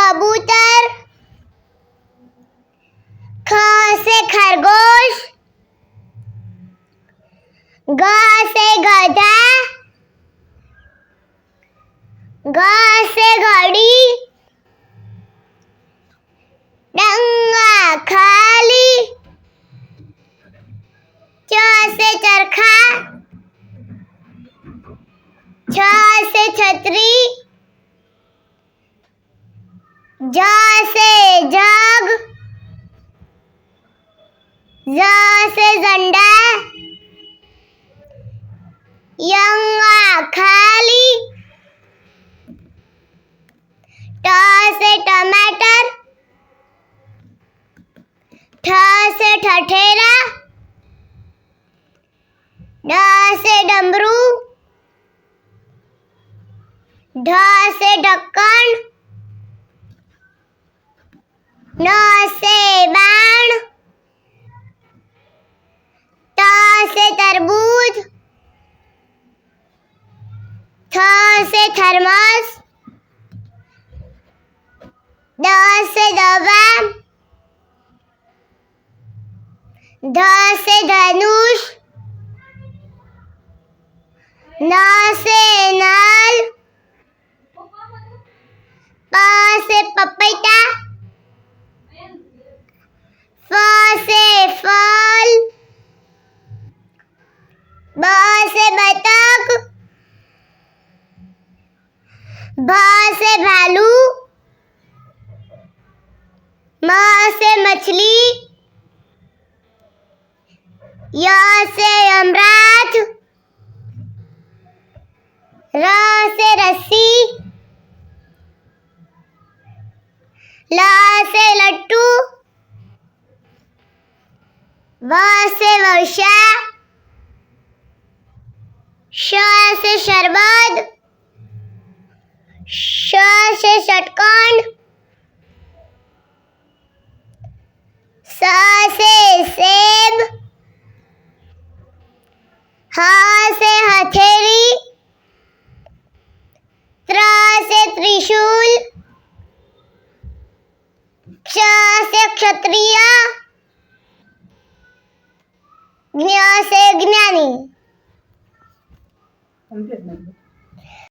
कबूतर, ख से खरगोश, ग से गधा, घ से घड़ी, डंगा खाली, च से चरखा, छ से छतरी, झ से जग, झ से झंडा, यंगा खाली, ट से टमाटर, ठ से ठठेरा, ड से डमरू, ढ से ढक्कन, न से बाण, त से तरबूज, थ से थर्मस, द से दवा, ध से धनुष, न से नल, प से पपीता, फ से फल, ब से बतख, भ से भालू, म से मछली, य से यमराज, र से रस्सी, ल से लट्टू, व से वर्षा, श से शरबत, श से षटकोण, स से सेब, ह से हथेली, त्र से त्रिशूल, क्ष से क्षत्रिय, ज्ञ से ज्ञानी।